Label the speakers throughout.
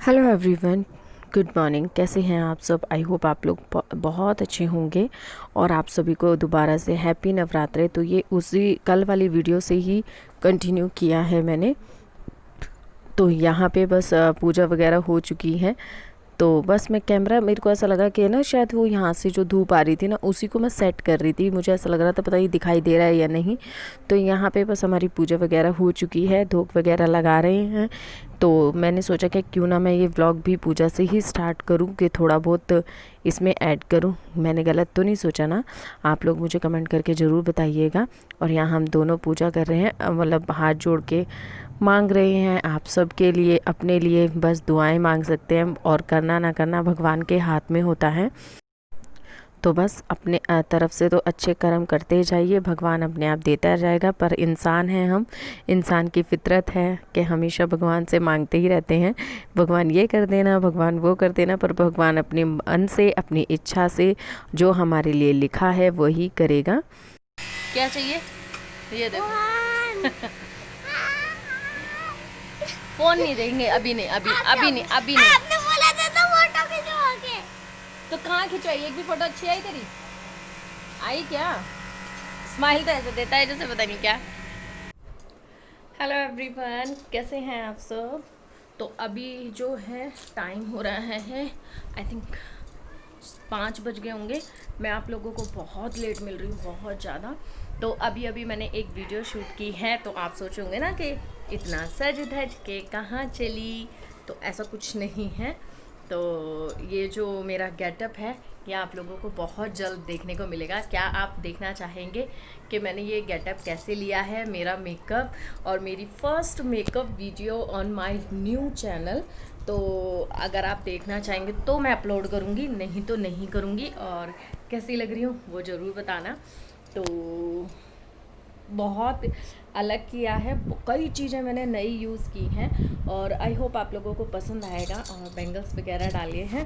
Speaker 1: Hello everyone, good morning. कैसे हैं आप सब? आई होप आप लोग बहुत अच्छे होंगे। और आप सभी को दोबारा से हैप्पी नवरात्रे। तो ये उसी कल वाली वीडियो से ही कंटिन्यू किया है मैंने। तो यहाँ पे बस पूजा वगैरह हो चुकी है। तो बस मैं कैमरा, मेरे को ऐसा लगा कि ना शायद वो यहाँ से जो धूप आ रही थी ना उसी को मैं सेट कर रही थी। मुझे ऐसा लग रहा था पता नहीं दिखाई दे रहा है या नहीं। तो यहाँ पे बस हमारी पूजा वगैरह हो चुकी है, धूप वगैरह लगा रहे हैं। तो मैंने सोचा कि क्यों ना मैं ये व्लॉग भी पूजा से ही स्टार्ट करूँ, कि थोड़ा बहुत इसमें ऐड करूँ। मैंने गलत तो नहीं सोचा ना? आप लोग मुझे कमेंट करके ज़रूर बताइएगा। और यहाँ हम दोनों पूजा कर रहे हैं, मतलब हाथ जोड़ के मांग रहे हैं आप सब के लिए, अपने लिए बस दुआएं मांग सकते हैं। और करना ना करना भगवान के हाथ में होता है। तो बस अपने तरफ से तो अच्छे कर्म करते जाइए, भगवान अपने आप देता जाएगा। पर इंसान हैं हम, इंसान की फितरत है कि हमेशा भगवान से मांगते ही रहते हैं, भगवान ये कर देना, भगवान वो कर देना। पर भगवान अपने मन से, अपनी इच्छा से जो हमारे लिए लिखा है वही करेगा। क्या चाहिए? ये देखो। फोन नहीं देंगे अभी, नहीं अभी, अभी नहीं, अभी नहीं।
Speaker 2: आपने बोला था तो फोटो खिंचवा के।
Speaker 1: तो कहाँ खिंचवाई? एक भी फोटो अच्छी आई तेरी? आई क्या? स्माइल तो ऐसे देता है जैसे पता नहीं क्या। हेलो एवरीवन, कैसे हैं आप सब? तो अभी जो है टाइम हो रहा है, आई थिंक 5 बज गए होंगे। मैं आप लोगों को बहुत लेट मिल रही हूँ, बहुत ज़्यादा। तो अभी अभी मैंने एक वीडियो शूट की है। तो आप सोचोगे ना कि इतना सज धज के कहाँ चली, तो ऐसा कुछ नहीं है। तो ये जो मेरा गेटअप है ये आप लोगों को बहुत जल्द देखने को मिलेगा। क्या आप देखना चाहेंगे कि मैंने ये गेटअप कैसे लिया है, मेरा मेकअप, और मेरी first makeup video on my new channel? तो अगर आप देखना चाहेंगे तो मैं अपलोड करूँगी, नहीं तो नहीं करूँगी। और कैसी लग रही हूँ वो ज़रूर बताना। तो बहुत अलग किया है, कई चीज़ें मैंने नई यूज़ की हैं और आई होप आप लोगों को पसंद आएगा। और बैंगल्स वगैरह डाले हैं।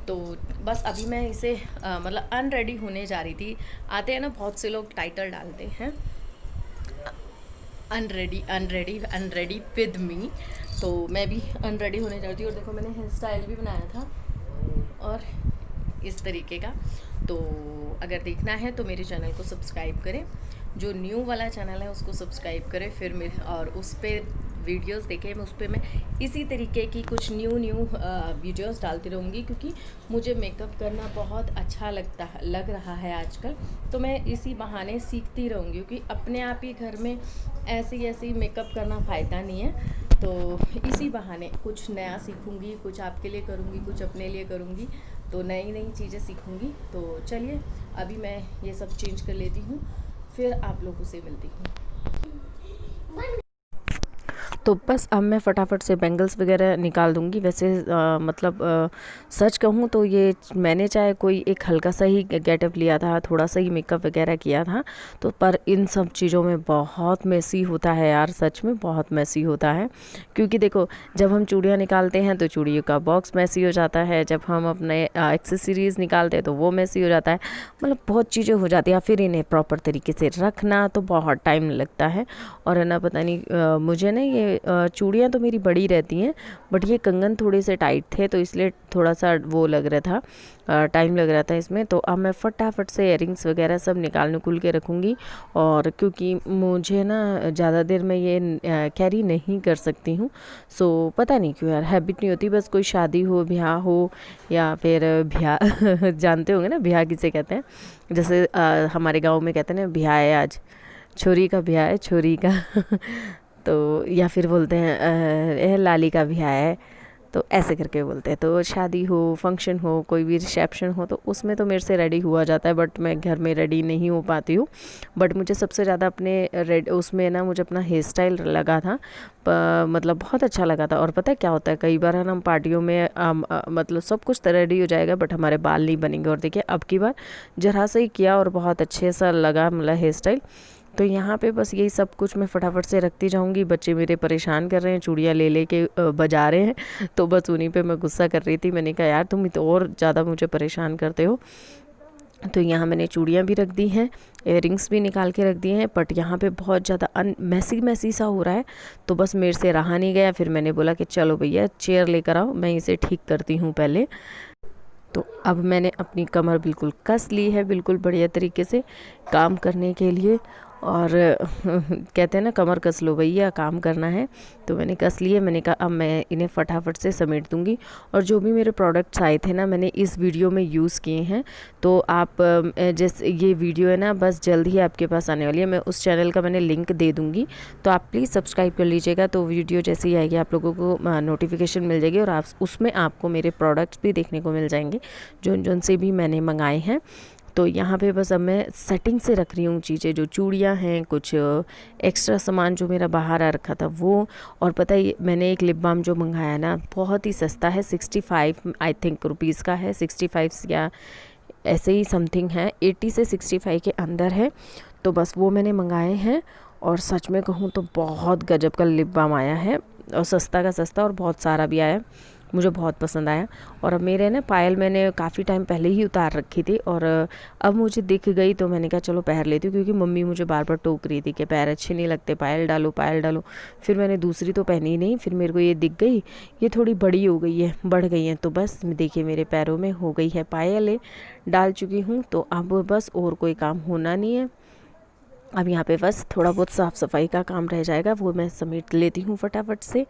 Speaker 1: तो बस अभी मैं इसे मतलब अनरेडी होने जा रही थी। आते हैं ना बहुत से लोग टाइटल डालते हैं, unready unready unready with me. तो मैं भी अनरेडी होने जा रही थी। और देखो मैंने हेयर स्टाइल भी बनाया था और इस तरीके का। तो अगर देखना है तो मेरे चैनल को सब्सक्राइब करें, जो न्यू वाला चैनल है उसको सब्सक्राइब करें। फिर मेरे और उस पर वीडियोस देखें, उस पर मैं इसी तरीके की कुछ न्यू वीडियोस डालती रहूँगी, क्योंकि मुझे मेकअप करना बहुत अच्छा लग रहा है आजकल। तो मैं इसी बहाने सीखती रहूँगी, क्योंकि अपने आप ही घर में ऐसी मेकअप करना फ़ायदा नहीं है। तो इसी बहाने कुछ नया सीखूँगी, कुछ आपके लिए करूँगी, कुछ अपने लिए करूँगी। तो नई नई चीज़ें सीखूँगी। तो चलिए अभी मैं ये सब चेंज कर लेती हूँ, फिर आप लोगों से मिलती हूँ। तो बस अब मैं फटाफट से बैंगल्स वगैरह निकाल दूँगी। वैसे मतलब सच कहूँ तो ये मैंने चाहे कोई एक हल्का सा ही गेटअप लिया था, थोड़ा सा ही मेकअप वगैरह किया था, तो पर इन सब चीज़ों में बहुत मेसी होता है यार, सच में बहुत मेसी होता है। क्योंकि देखो जब हम चूड़ियाँ निकालते हैं तो चूड़ियों का बॉक्स मेसी हो जाता है, जब हम अपने एक्सेसरीज़ निकालते हैं तो वो मेसी हो जाता है, मतलब बहुत चीज़ें हो जाती हैं। फिर इन्हें प्रॉपर तरीके से रखना तो बहुत टाइम लगता है। और है ना, पता नहीं मुझे ना ये चूड़ियाँ तो मेरी बड़ी रहती हैं, बट ये कंगन थोड़े से टाइट थे तो इसलिए थोड़ा सा वो लग रहा था, टाइम लग रहा था इसमें। तो अब मैं फटाफट से इयरिंग्स वगैरह सब निकाल के रखूँगी। और क्योंकि मुझे ना ज़्यादा देर में ये कैरी नहीं कर सकती हूँ। सो पता नहीं क्यों यार, हैबिट नहीं होती। बस कोई शादी हो, ब्याह हो, या फिर ब्याह जानते होंगे ना ब्याह किसे कहते हैं? जैसे हमारे गाँव में कहते हैं ना ब्याह है आज, छोरी का ब्याह है, छोरी का तो या फिर बोलते हैं लाली का ब्याह है, तो ऐसे करके बोलते हैं। तो शादी हो, फंक्शन हो, कोई भी रिसेप्शन हो, तो उसमें तो मेरे से रेडी हुआ जाता है, बट मैं घर में रेडी नहीं हो पाती हूँ। बट मुझे सबसे ज़्यादा अपने उसमें ना मुझे अपना हेयर स्टाइल लगा था, मतलब बहुत अच्छा लगा था। और पता है क्या होता है, कई बार हम पार्टियों में मतलब सब कुछ तो रेडी हो जाएगा बट हमारे बाल नहीं बनेंगे। और देखिए अब की बार जरा सा ही किया और बहुत अच्छे सा लगा मतलब हेयर स्टाइल। तो यहाँ पे बस यही सब कुछ मैं फटाफट से रखती जाऊँगी। बच्चे मेरे परेशान कर रहे हैं, चूड़ियाँ ले के बजा रहे हैं, तो बस उन्हीं पे मैं गुस्सा कर रही थी। मैंने कहा यार तुम तो और ज़्यादा मुझे परेशान करते हो। तो यहाँ मैंने चूड़ियाँ भी रख दी हैं, इयररिंग्स भी निकाल के रख दिए हैं, बट यहाँ पे बहुत ज़्यादा मैसी सा हो रहा है, तो बस मेरे से रहा नहीं गया। फिर मैंने बोला कि चलो भैया चेयर लेकर आओ, मैं इसे ठीक करती हूँ पहले। तो अब मैंने अपनी कमर बिल्कुल कस ली है, बिल्कुल बढ़िया तरीके से काम करने के लिए। और कहते हैं ना कमर कस लो भैया, काम करना है। तो मैंने कस लिए, मैंने कहा अब मैं इन्हें फटाफट से समेट दूंगी। और जो भी मेरे प्रोडक्ट्स आए थे ना, मैंने इस वीडियो में यूज़ किए हैं। तो आप जैसे ये वीडियो है ना, बस जल्द ही आपके पास आने वाली है। मैं उस चैनल का मैंने लिंक दे दूँगी, तो आप प्लीज़ सब्सक्राइब कर लीजिएगा। तो वीडियो जैसे ही आएगी आप लोगों को नोटिफिकेशन मिल जाएगी, और आप उसमें आपको मेरे प्रोडक्ट्स भी देखने को मिल जाएंगे जो से भी मैंने मंगाए हैं। तो यहाँ पे बस अब मैं सेटिंग से रख रही हूँ चीज़ें, जो चूड़ियाँ हैं, कुछ एक्स्ट्रा सामान जो मेरा बाहर आ रखा था वो। और पता है मैंने एक लिप बाम जो मंगाया ना, बहुत ही सस्ता है, 65 आई थिंक रुपीज़ का है, 65 या ऐसे ही समथिंग है, 80 से 65 के अंदर है। तो बस वो मैंने मंगाए हैं, और सच में कहूँ तो बहुत गजब का लिप बाम आया है, और सस्ता का सस्ता, और बहुत सारा भी आया, मुझे बहुत पसंद आया। और अब मेरे ना पायल मैंने काफ़ी टाइम पहले ही उतार रखी थी, और अब मुझे दिख गई, तो मैंने कहा चलो पहन लेती हूँ, क्योंकि मम्मी मुझे बार बार टोक रही थी कि पैर अच्छे नहीं लगते, पायल डालो पायल डालो। फिर मैंने दूसरी तो पहनी ही नहीं, फिर मेरे को ये दिख गई, ये थोड़ी बड़ी हो गई है, बढ़ गई है, तो बस देखिए मेरे पैरों में हो गई है पायल, डाल चुकी हूँ। तो अब बस और कोई काम होना नहीं है। अब यहाँ पे बस थोड़ा बहुत साफ़ सफाई का काम रह जाएगा, वो मैं समेट लेती हूँ फटाफट से।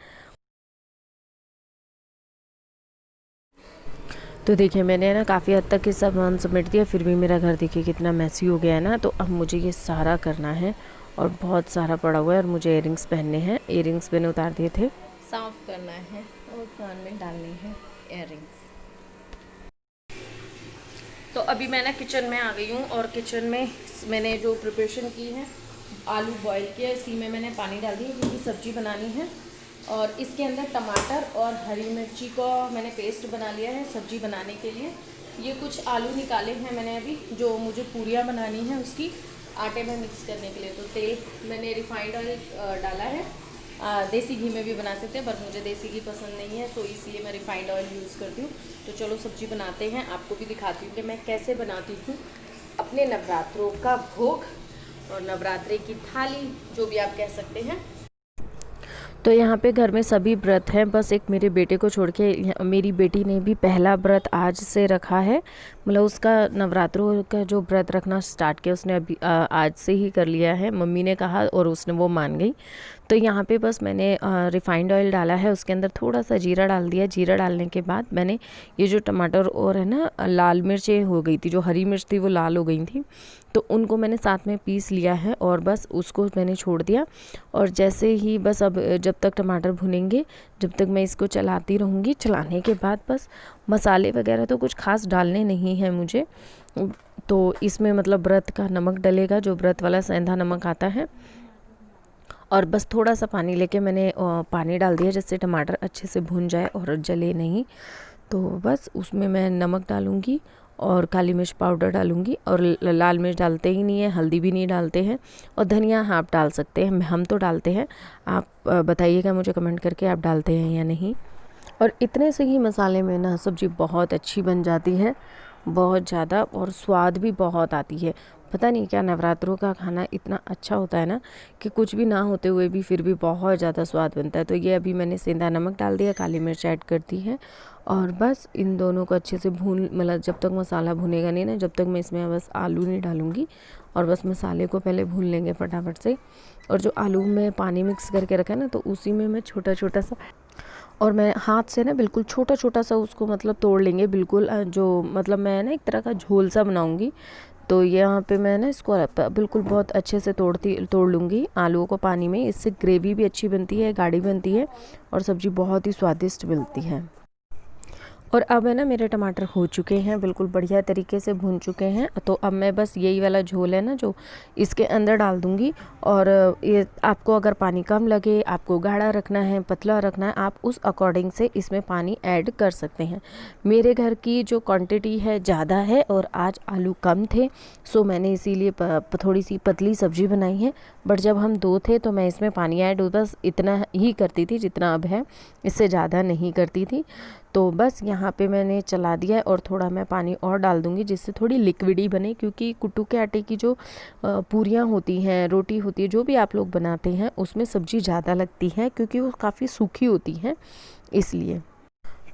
Speaker 1: तो देखिए मैंने ना काफ़ी हद तक ये सामान समेट दिया, फिर भी मेरा घर देखिए कितना मैसी हो गया है ना। तो अब मुझे ये सारा करना है, और बहुत सारा पड़ा हुआ है, और मुझे इयररिंग्स पहनने हैं। इयररिंग्स मैंने उतार दिए थे, साफ़ करना है, और कान में डालनी है इयररिंग्स। तो अभी मैं ना किचन में आ गई हूँ, और किचन में मैंने जो प्रिपरेशन की है, आलू बॉईल किया, इसी में मैंने पानी डाल दिया क्योंकि सब्ज़ी बनानी है। और इसके अंदर टमाटर और हरी मिर्ची का मैंने पेस्ट बना लिया है सब्ज़ी बनाने के लिए। ये कुछ आलू निकाले हैं मैंने अभी, जो मुझे पूरियाँ बनानी है उसकी आटे में मिक्स करने के लिए। तो तेल मैंने रिफाइंड ऑयल डाला है, देसी घी में भी बना सकते हैं, पर मुझे देसी घी पसंद नहीं है, तो इसलिए मैं रिफाइंड ऑयल यूज़ करती हूँ। तो चलो सब्ज़ी बनाते हैं, आपको भी दिखाती हूँ कि मैं कैसे बनाती हूँ अपने नवरात्रों का भोग, और नवरात्रि की थाली, जो भी आप कह सकते हैं। तो यहाँ पे घर में सभी व्रत हैं, बस एक मेरे बेटे को छोड़ के। मेरी बेटी ने भी पहला व्रत आज से रखा है, मतलब उसका नवरात्रों का जो व्रत रखना स्टार्ट किया उसने अभी आज से ही कर लिया है, मम्मी ने कहा, और उसने वो मान गई। तो यहाँ पे बस मैंने रिफाइंड ऑयल डाला है, उसके अंदर थोड़ा सा जीरा डाल दिया। जीरा डालने के बाद मैंने ये जो टमाटर और है ना लाल मिर्चें हो गई थी, जो हरी मिर्च थी वो लाल हो गई थी, तो उनको मैंने साथ में पीस लिया है, और बस उसको मैंने छोड़ दिया। और जैसे ही बस अब जब तक टमाटर भुनेंगे, जब तक मैं इसको चलाती रहूँगी। चलाने के बाद बस मसाले वगैरह तो कुछ खास डालने नहीं हैं मुझे। तो इसमें मतलब व्रत का नमक डलेगा, जो व्रत वाला सेंधा नमक आता है, और बस थोड़ा सा पानी लेके मैंने पानी डाल दिया, जिससे टमाटर अच्छे से भुन जाए और जले नहीं। तो बस उसमें मैं नमक डालूँगी, और काली मिर्च पाउडर डालूँगी, और लाल मिर्च डालते ही नहीं है, हल्दी भी नहीं डालते हैं, और धनिया हाँ आप डाल सकते हैं, हम तो डालते हैं। आप बताइएगा मुझे कमेंट करके आप डालते हैं या नहीं। और इतने से ही मसाले में ना सब्ज़ी बहुत अच्छी बन जाती है, बहुत ज़्यादा, और स्वाद भी बहुत आती है। पता नहीं क्या नवरात्रों का खाना इतना अच्छा होता है ना, कि कुछ भी ना होते हुए भी फिर भी बहुत ज़्यादा स्वाद बनता है। तो ये अभी मैंने सेंधा नमक डाल दिया, काली मिर्च ऐड कर दी है, और बस इन दोनों को अच्छे से भून, मतलब जब तक मसाला भुनेगा नहीं ना, जब तक मैं इसमें बस आलू नहीं डालूँगी, और बस मसाले को पहले भून लेंगे फटाफट से। और जो आलू में पानी मिक्स करके रखा है ना, तो उसी में मैं छोटा छोटा सा, और मैं हाथ से ना बिल्कुल छोटा छोटा सा उसको मतलब तोड़ लेंगे बिल्कुल, जो मतलब मैं ना एक तरह का झोल सा बनाऊंगी। तो यहाँ पे मैं ना इसको बिल्कुल बहुत अच्छे से तोड़ लूँगी आलूओं को पानी में। इससे ग्रेवी भी अच्छी बनती है, गाढ़ी बनती है, और सब्ज़ी बहुत ही स्वादिष्ट मिलती है। और अब है ना मेरे टमाटर हो चुके हैं, बिल्कुल बढ़िया तरीके से भून चुके हैं। तो अब मैं बस यही वाला झोल है ना जो इसके अंदर डाल दूँगी। और ये आपको अगर पानी कम लगे, आपको गाढ़ा रखना है, पतला रखना है, आप उस अकॉर्डिंग से इसमें पानी ऐड कर सकते हैं। मेरे घर की जो क्वांटिटी है ज़्यादा है, और आज आलू कम थे, सो मैंने इसीलिए थोड़ी सी पतली सब्ज़ी बनाई है। बट जब हम 2 थे तो मैं इसमें पानी ऐड बस इतना ही करती थी जितना अब है, इससे ज़्यादा नहीं करती थी। तो बस यहाँ पे मैंने चला दिया है और थोड़ा मैं पानी और डाल दूँगी जिससे थोड़ी लिक्विडी बने, क्योंकि कुट्टू के आटे की जो पूरियाँ होती हैं, रोटी होती है, जो भी आप लोग बनाते हैं उसमें सब्ज़ी ज़्यादा लगती है क्योंकि वो काफ़ी सूखी होती है, इसलिए।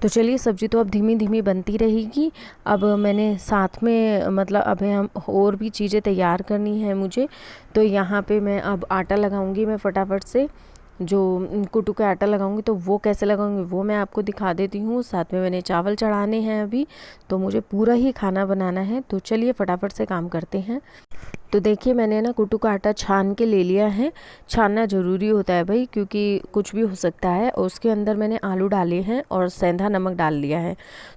Speaker 1: तो चलिए सब्ज़ी तो अब धीमी धीमी बनती रहेगी। अब मैंने साथ में मतलब अब हम और भी चीज़ें तैयार करनी है मुझे। तो यहाँ पे मैं अब आटा लगाऊंगी, मैं फटाफट से जो कुट्टू का आटा लगाऊंगी। तो वो कैसे लगाऊंगी वो मैं आपको दिखा देती हूँ। साथ में मैंने चावल चढ़ाने हैं अभी, तो मुझे पूरा ही खाना बनाना है। तो चलिए फटाफट से काम करते हैं। तो देखिए मैंने ना कुट्टू का आटा छान के ले लिया है। छानना ज़रूरी होता है भाई, क्योंकि कुछ भी हो सकता है। और उसके अंदर मैंने आलू डाले हैं और सेंधा नमक डाल लिया है।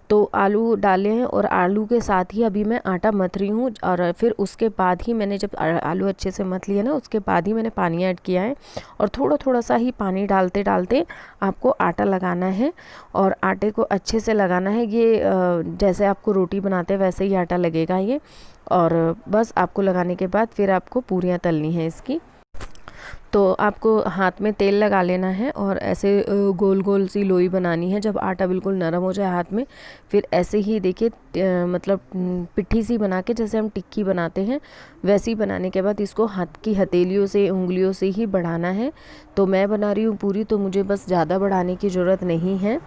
Speaker 1: तो आलू डाले हैं और आलू के साथ ही अभी मैं आटा मथ रही हूँ। और फिर उसके बाद ही मैंने जब आलू अच्छे से मथ लिए ना, उसके बाद ही मैंने पानी ऐड किया है। और थोड़ा थोड़ा सा ही पानी डालते डालते आपको आटा लगाना है और आटे को अच्छे से लगाना है। ये जैसे आपको रोटी बनाते हैं वैसे ही आटा लगेगा ये। और बस आपको लगाने के बाद फिर आपको पूरियाँ तलनी है इसकी। तो आपको हाथ में तेल लगा लेना है और ऐसे गोल गोल सी लोई बनानी है। जब आटा बिल्कुल नरम हो जाए हाथ में, फिर ऐसे ही देखिए मतलब पिट्ठी सी बना के, जैसे हम टिक्की बनाते हैं वैसी बनाने के बाद इसको हाथ की हथेलियों से, उंगलियों से ही बढ़ाना है। तो मैं बना रही हूँ पूरी, तो मुझे बस ज़्यादा बढ़ाने की ज़रूरत नहीं है।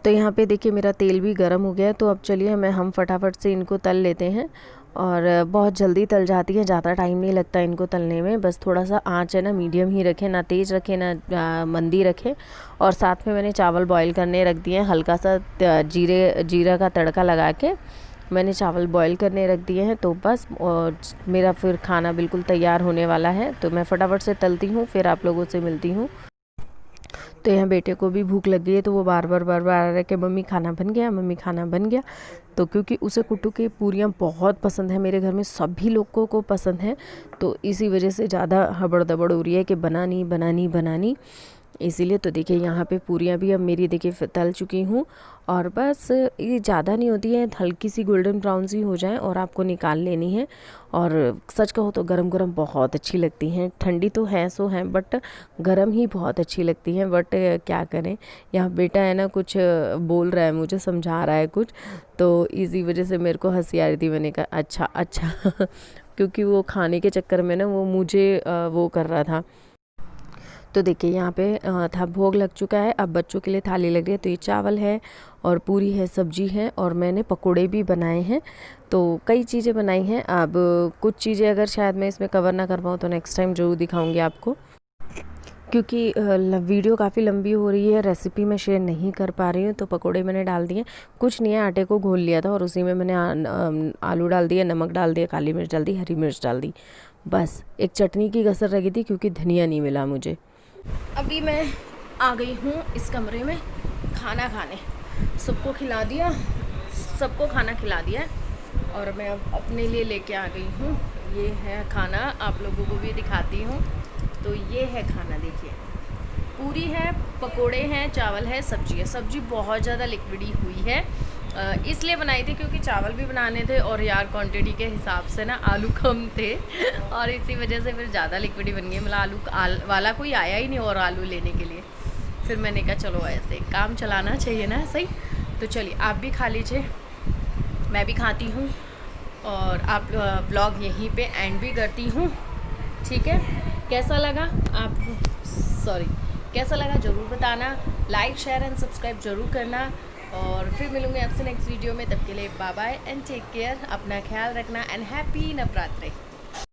Speaker 1: तो यहाँ पे देखिए मेरा तेल भी गर्म हो गया है। तो अब चलिए हम फटाफट से इनको तल लेते हैं। और बहुत जल्दी तल जाती है, ज़्यादा टाइम नहीं लगता इनको तलने में। बस थोड़ा सा आँच है ना मीडियम ही रखें, ना तेज़ रखें ना मंदी रखें। और साथ में मैंने चावल बॉईल करने रख दिए हैं। हल्का सा जीरा का तड़का लगा के मैंने चावल बॉईल करने रख दिए हैं। तो बस और मेरा फिर खाना बिल्कुल तैयार होने वाला है। तो मैं फटाफट से तलती हूँ, फिर आप लोगों से मिलती हूँ। तो यहाँ बेटे को भी भूख लग गई है, तो वो बार बार आ रहा है कि मम्मी खाना बन गया, मम्मी खाना बन गया। तो क्योंकि उसे कुट्टू की पूरियाँ बहुत पसंद है, मेरे घर में सभी लोगों को पसंद है, तो इसी वजह से ज़्यादा हबड़ दबड़ हो रही है कि बनानी बनानी बनानी। इसीलिए तो देखिए यहाँ पे पूरियाँ भी अब मेरी देखिए तल चुकी हूँ। और बस ये ज़्यादा नहीं होती है, हल्की सी गोल्डन ब्राउन सी हो जाए और आपको निकाल लेनी है। और सच कहो तो गरम गरम बहुत अच्छी लगती हैं। ठंडी तो है सो हैं, बट गरम ही बहुत अच्छी लगती हैं। बट क्या करें, यहाँ बेटा है ना कुछ बोल रहा है, मुझे समझा रहा है कुछ, तो इसी वजह से मेरे को हंसी आ रही थी। मैंने कहा अच्छा अच्छा क्योंकि वो खाने के चक्कर में ना वो मुझे वो कर रहा था। तो देखिए यहाँ पे था भोग लग चुका है। अब बच्चों के लिए थाली लग रही है। तो ये चावल है और पूरी है, सब्जी है, और मैंने पकोड़े भी बनाए हैं। तो कई चीज़ें बनाई हैं। अब कुछ चीज़ें अगर शायद मैं इसमें कवर ना कर पाऊँ तो नेक्स्ट टाइम ज़रूर दिखाऊंगी आपको, क्योंकि वीडियो काफ़ी लंबी हो रही है, रेसिपी मैं शेयर नहीं कर पा रही हूँ। तो पकोड़े मैंने डाल दिए, कुछ नहीं है, आटे को घोल लिया था और उसी में मैंने आलू डाल दिया, नमक डाल दिया, काली मिर्च डाल दी, हरी मिर्च डाल दी। बस एक चटनी की कसर रह गई थी क्योंकि धनिया नहीं मिला मुझे। अभी मैं आ गई हूँ इस कमरे में खाना खाने। सबको खिला दिया, सबको खाना खिला दिया है और मैं अब अपने लिए लेके आ गई हूँ। ये है खाना, आप लोगों को भी दिखाती हूँ। तो ये है खाना, देखिए पूरी है, पकोड़े हैं, चावल है, सब्जी है। सब्जी बहुत ज़्यादा लिक्विडी हुई है, इसलिए बनाई थी क्योंकि चावल भी बनाने थे और यार क्वांटिटी के हिसाब से ना आलू कम थे और इसी वजह से फिर ज़्यादा लिक्विडी बन गई। मतलब वाला कोई आया ही नहीं और आलू लेने के लिए। फिर मैंने कहा चलो ऐसे काम चलाना चाहिए ना, सही। तो चलिए आप भी खा लीजिए, मैं भी खाती हूँ और आप व्लॉग यहीं पे एंड भी करती हूँ, ठीक है। कैसा लगा कैसा लगा ज़रूर बताना। लाइक शेयर एंड सब्सक्राइब ज़रूर करना और फिर मिलूँगी आपसे नेक्स्ट वीडियो में। तब के लिए bye bye and take care. अपना ख्याल रखना एंड हैप्पी नवरात्रि।